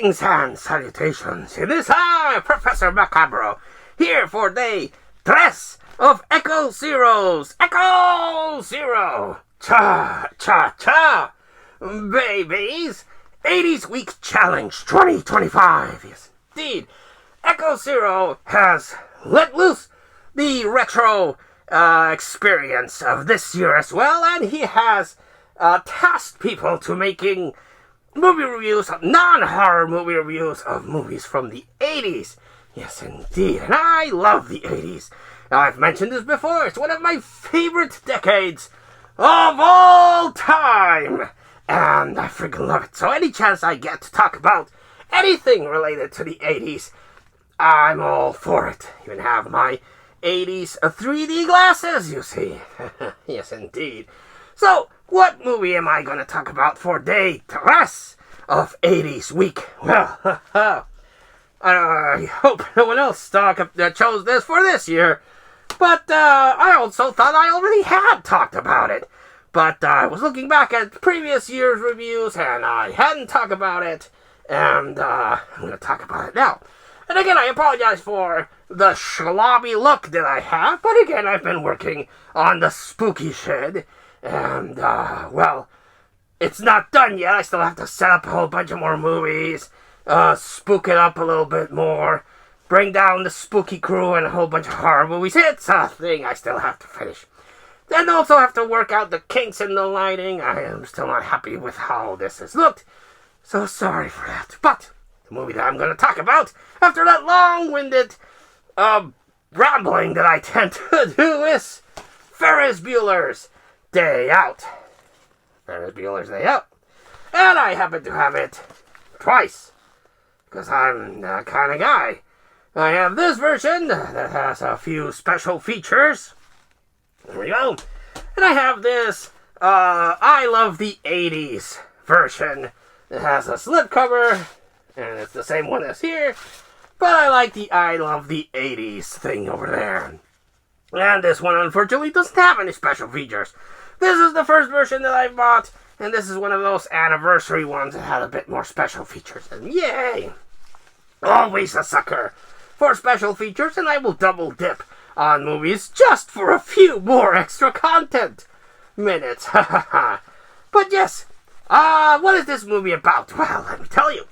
Greetings and salutations. It is I, Professor Macabro, here for day 3 of Echo Zeros. Echo Zero! Cha! Babies! 80's Week Challenge 2025. Yes, indeed. Echo Zero has let loose the retro experience of this year as well, and he has tasked people to making movie reviews, non-horror movie reviews of movies from the 80's. Yes, indeed. And I love the 80's. Now, I've mentioned this before. It's one of my favorite decades of all time. And I freaking love it. So any chance I get to talk about anything related to the 80's, I'm all for it. Even have my 80's 3D glasses, you see. Yes, indeed. So, what movie am I going to talk about for day 3 of 80's Week? Well, I hope no one else chose this for this year. But I also thought I already had talked about it. But I was looking back at previous year's reviews, and I hadn't talked about it. And I'm going to talk about it now. And again, I apologize for the schlobby look that I have. But again, I've been working on the spooky shit. And, well, it's not done yet. I still have to set up a whole bunch of more movies, spook it up a little bit more, bring down the spooky crew and a whole bunch of horror movies. It's a thing I still have to finish. Then also have to work out the kinks in the lighting. I am still not happy with how this has looked, so sorry for that. But the movie that I'm going to talk about, after that long-winded rambling that I tend to do, is Ferris Bueller's Day Out. Ferris Bueller's Day Out. And I happen to have it twice, because I'm that kind of guy. I have this version that has a few special features. There we go. And I have this I Love the 80's version. It has a slipcover, and it's the same one as here, but I like the I Love the 80's thing over there. And this one, unfortunately, doesn't have any special features. This is the first version that I bought, and this is one of those anniversary ones that had a bit more special features. And yay! Always a sucker for special features, and I will double dip on movies just for a few more extra content minutes. But yes, what is this movie about? Well, let me tell you.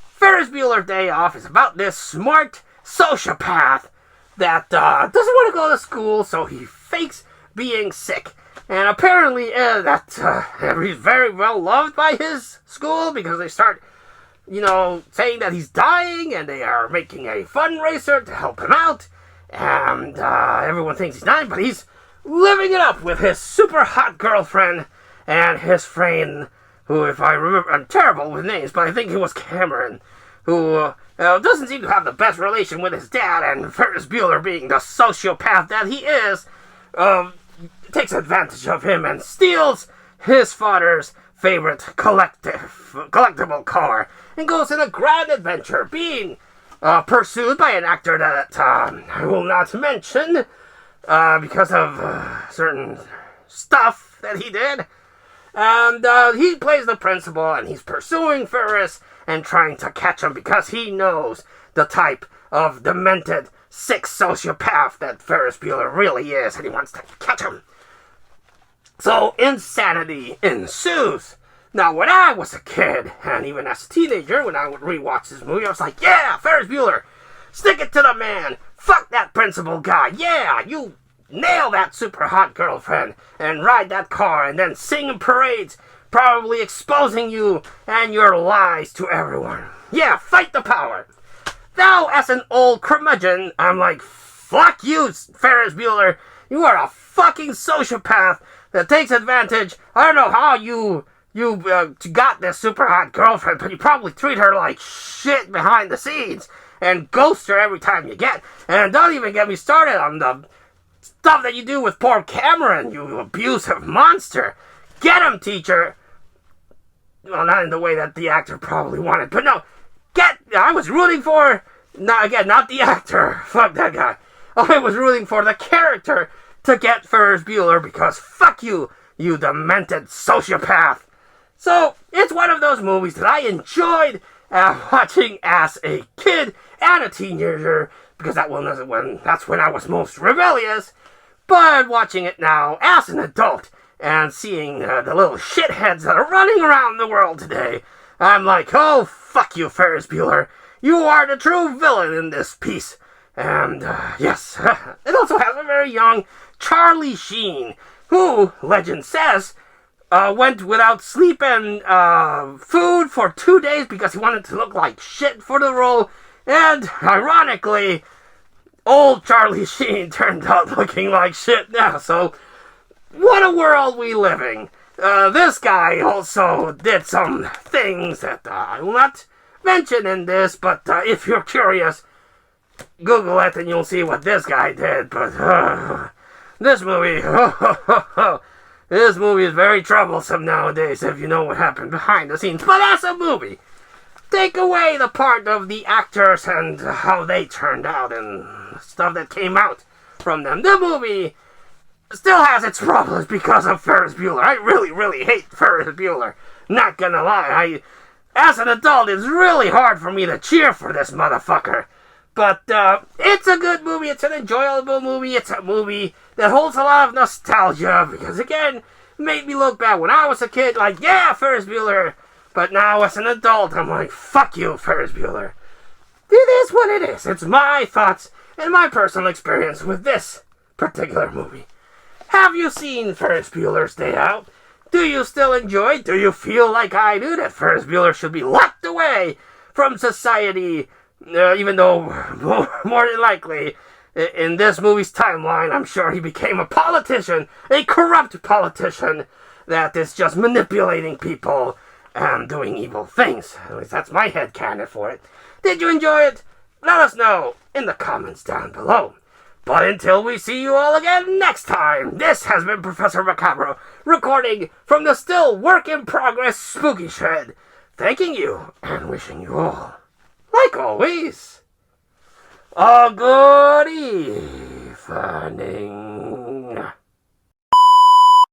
Ferris Bueller's Day Off is about this smart sociopath that doesn't want to go to school, so he fakes being sick. And apparently he's very well loved by his school because they start, saying that he's dying, and they are making a fundraiser to help him out. And everyone thinks he's dying, but he's living it up with his super hot girlfriend and his friend, who, if I remember, I'm terrible with names, but I think it was Cameron, who doesn't seem to have the best relation with his dad, and Ferris Bueller, being the sociopath that he is, takes advantage of him and steals his father's favorite collectible car and goes in a grand adventure, being pursued by an actor that I will not mention because of certain stuff that he did. And he plays the principal, and he's pursuing Ferris and trying to catch him because he knows the type of demented, sick sociopath that Ferris Bueller really is, and he wants to catch him. So insanity ensues. Now, when I was a kid, and even as a teenager, when I would rewatch this movie, I was like, yeah, Ferris Bueller, stick it to the man, fuck that principal guy, yeah, you nail that super hot girlfriend, and ride that car, and then sing in parades, probably exposing you and your lies to everyone. Yeah, fight the power. Now, as an old curmudgeon, I'm like, fuck you, Ferris Bueller, you are a fucking sociopath that takes advantage. I don't know how you got this super hot girlfriend, but you probably treat her like shit behind the scenes and ghost her every time you get. And don't even get me started on the stuff that you do with poor Cameron, you abusive monster. Get him, teacher. Well, not in the way that the actor probably wanted, but no. I was rooting for, not the actor. Fuck that guy. I was rooting for the character to get Ferris Bueller because fuck you, you demented sociopath. So, it's one of those movies that I enjoyed watching as a kid and a teenager, because that's when I was most rebellious. But watching it now as an adult and seeing the little shitheads that are running around the world today, I'm like, oh, fuck you, Ferris Bueller. You are the true villain in this piece. And, yes, it also has a very young Charlie Sheen, who, legend says, went without sleep and food for 2 days because he wanted to look like shit for the role. And, ironically, old Charlie Sheen turned out looking like shit now. So, what a world we living. This guy also did some things that I will not mention in this, but if you're curious, Google it and you'll see what this guy did. But this movie, this movie is very troublesome nowadays if you know what happened behind the scenes. But as a movie, take away the part of the actors and how they turned out and stuff that came out from them. The movie still has its problems because of Ferris Bueller. I really, really hate Ferris Bueller. Not gonna lie. As an adult, it's really hard for me to cheer for this motherfucker. But it's a good movie. It's an enjoyable movie. It's a movie that holds a lot of nostalgia because, again, it made me look back when I was a kid, like, yeah, Ferris Bueller. But now as an adult, I'm like, fuck you, Ferris Bueller. It is what it is. It's my thoughts and my personal experience with this particular movie. Have you seen Ferris Bueller's Day Out? Do you still enjoy it? Do you feel like I do that Ferris Bueller should be locked away from society? Even though, more than likely, in this movie's timeline, I'm sure he became a politician, a corrupt politician that is just manipulating people and doing evil things. At least that's my headcanon for it. Did you enjoy it? Let us know in the comments down below. But until we see you all again next time, this has been Professor Macabre, recording from the still work-in-progress Spooky Shed, thanking you and wishing you all, like always, a good evening.